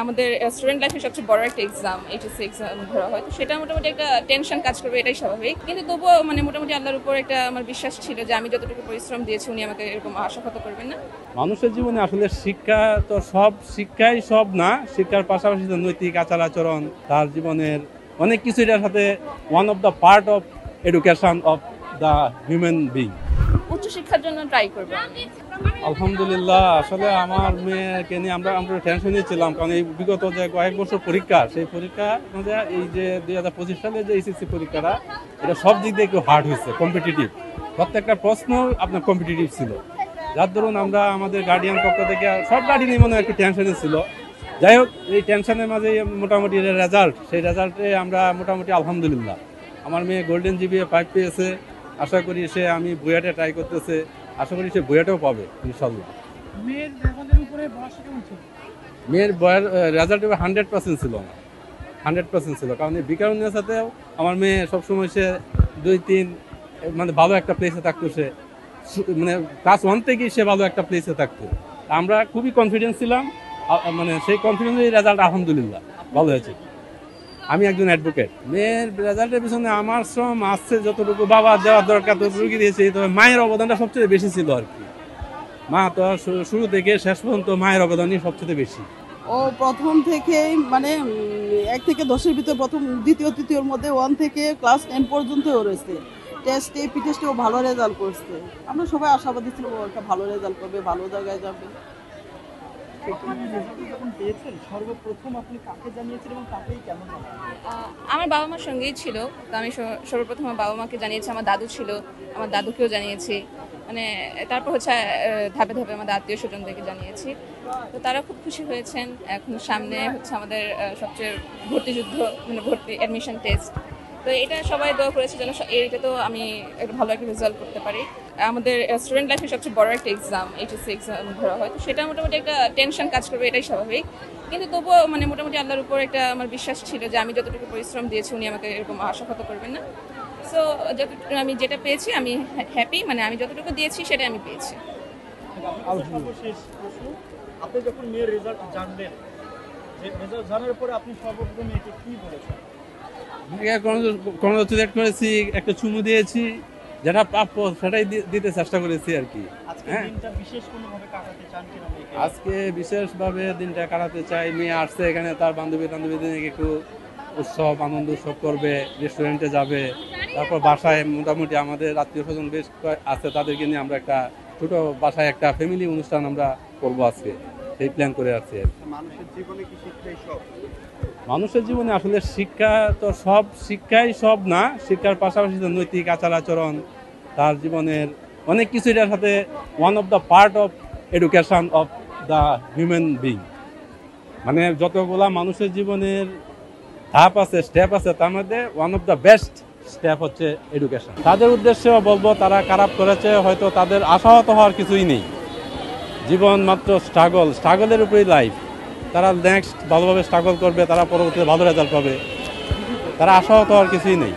আমাদের স্টুডেন্ট লাইফে সবচেয়ে বড় একটা এক্সাম এইচএসসি এক্সাম ধরা হয়, তো সেটা মোটামুটি একটা টেনশন কাজ করবে, এটাই স্বাভাবিক। কিন্তু তবুও মোটামুটি আল্লাহর উপর একটা আমার বিশ্বাস ছিল যে আমি যতটুকু পরিশ্রম দিয়েছি উনি আমাকে এরকম আশাহত করবেন না। মানুষের জীবনে আসলে শিক্ষা তো সব শিক্ষাই সব না, শিক্ষার পাশাপাশি তো নৈতিক আচার আচরণ তার জীবনের অনেক কিছু, এটার সাথে one of the part of education of the human being. উচ্চশিক্ষার জন্য ট্রাই করবো আমি। আলহামদুলিল্লাহ, আসলে আমার মেয়েকে নিয়ে আমরা টেনশনে ছিলাম, কারণ এই বিগত যে কয়েক বছর পরীক্ষা, সেই পরীক্ষা এই যে 2025 সালে যে এইচএসসি পরীক্ষাটা, এটা সব দিক দিয়ে একটু হার্ড হয়েছে, কম্পিটিটিভ। প্রত্যেকটা প্রশ্ন আপনার কম্পিটিটিভ ছিল, যার ধরুন আমরা আমাদের গার্ডিয়ান পক্ষ থেকে সব গার্ডিয়ানই মনে হয় একটু টেনশনে ছিল। যাই হোক, এই টেনশনের মাঝে মোটামুটি রেজাল্ট, সেই রেজাল্টে আমরা মোটামুটি আলহামদুলিল্লাহ, আমার মেয়ে গোল্ডেন জিবিএ 5 পেয়েছে। আশা করি সে, আমি বুয়েটে ট্রাই করতেছে, আশা করি সে বুয়েটেও পাবে ইনশাল্লাহ। মেয়ের রেজাল্টের উপরে ভরসা কেমন ছিল? মেয়ের রেজাল্ট 100% ছিল না, 100% ছিল, কারণ এই বিকারুণের সাথেও আমার মেয়ে সবসময় সে 2-3 ভালো একটা প্লেসে থাকতো। সে ক্লাস 1 থেকেই সে ভালো একটা প্লেসে থাকতো। আমরা খুবই কনফিডেন্স ছিলাম, সেই কনফিডেন্সের রেজাল্ট আলহামদুলিল্লাহ ভালো হয়েছে। আমি একজন অ্যাডভোকেট। মেয়ের রেজাল্টের পিছনে আমার শ্রম আসছে, যতটুকু বাবা দেওয়ার দরকার ততটুকু দিয়েছে, তবে মায়ের অবদানটা সবচেয়ে বেশি ছিল আর কি। মা তো শুরু থেকে শেষ পর্যন্ত মায়ের অবদানই সবচেয়ে বেশি। ও প্রথম থেকেই 1 থেকে 10-এর ভিতরে প্রথম, দ্বিতীয়, তৃতীয়র মধ্যে 1 থেকে ক্লাস 10 পর্যন্ত ও রয়েছে। টেস্টে, টেস্টে ও ভালো রেজাল্ট করছে। আমরা সবাই আশাবাদী ছিলাম ও একটা ভালো রেজাল্ট করবে, ভালো জায়গায় যাবে। যখন পেয়েছেন সর্বপ্রথম আপনি কাকে জানিয়েছেন এবং তাকেই কেমন জানালেন? আমার বাবা মার সঙ্গেই ছিল, তো আমি সর্বপ্রথম আমার বাবা মাকে জানিয়েছি, আমার দাদু ছিল, আমার দাদুকেও জানিয়েছি, তারপর ধাপে ধাপে আমাদের আত্মীয় স্বজনদেরকে জানিয়েছি। তো তারা খুব খুশি হয়েছেন। এখন সামনে আমাদের সবচেয়ে ভর্তি যুদ্ধ, ভর্তি অ্যাডমিশন টেস্ট। তো এটা সবাই দোয়া করেছে যেন এইটা তো আমি একটা ভালো একটা রেজাল্ট করতে পারি। আমাদের স্টুডেন্ট লাইফে সবচেয়ে বড় একটা এক্সাম এইচএসসি এক্সাম ধরা হয়, তো সেটা মোটামুটি একটা টেনশন কাজ করবে, এটাই স্বাভাবিক। কিন্তু তবুও মোটামুটি আল্লাহর উপর একটা আমার বিশ্বাস ছিল যে আমি যতটুকু পরিশ্রম দিয়েছি উনি আমাকে এরকম আশাহত করবেন না। সো যতটুকু আমি যেটা পেয়েছি আমি হ্যাপি, আমি যতটুকু দিয়েছি সেটা আমি পেয়েছি। সর্বশেষ প্রশ্ন, আপনি যখন মেয়ের রেজাল্ট জানলেন, যে রেজাল্ট জানার পরে আপনি সর্বপ্রথম মেয়েকে কি বলেছেন? কংগ্রাচুলেট করেছি, একটা চুমু দিয়েছি, যেটা প্রাপ্য সেটাই দিতে চেষ্টা করেছি আর কি। আজকে বিশেষভাবে দিনটা কাটাতে চাই। মেয়ে আসছে এখানে, তার বান্ধবীদের একটু আনন্দ উৎসব করবে, রেস্টুরেন্টে যাবে, তারপর বাসায় মোটামুটি আমাদের আত্মীয় স্বজন বেশ আছে, তাদেরকে নিয়ে আমরা একটা ছোট বাসায় একটা ফ্যামিলি অনুষ্ঠান আমরা করবো আজকে, সেই প্ল্যান করে আসছি। মানুষের জীবনে কি শিক্ষাই সব? মানুষের জীবনে আসলে শিক্ষা তো সব শিক্ষাই সব না, শিক্ষার পাশাপাশি তো নৈতিক আচার আচরণ তার জীবনের অনেক কিছু, এটার সাথে one of the part of education of the human being. যতগুলা মানুষের জীবনের ধাপ আছে, স্টেপ আছে, তার মধ্যে one of the best step হচ্ছে এডুকেশন। তাদের উদ্দেশ্যেও বলবো, তারা খারাপ করেছে হয়তো, তাদের আশাহত হওয়ার কিছুই নেই। জীবন মাত্র স্ট্রাগলের উপরেই লাইফ। তারা নেক্সট ভালোভাবে স্ট্রাগল করবে, তারা পরবর্তীতে ভালো রেজাল্ট পাবে, তারা আশাহত হওয়ার কিছুই নেই।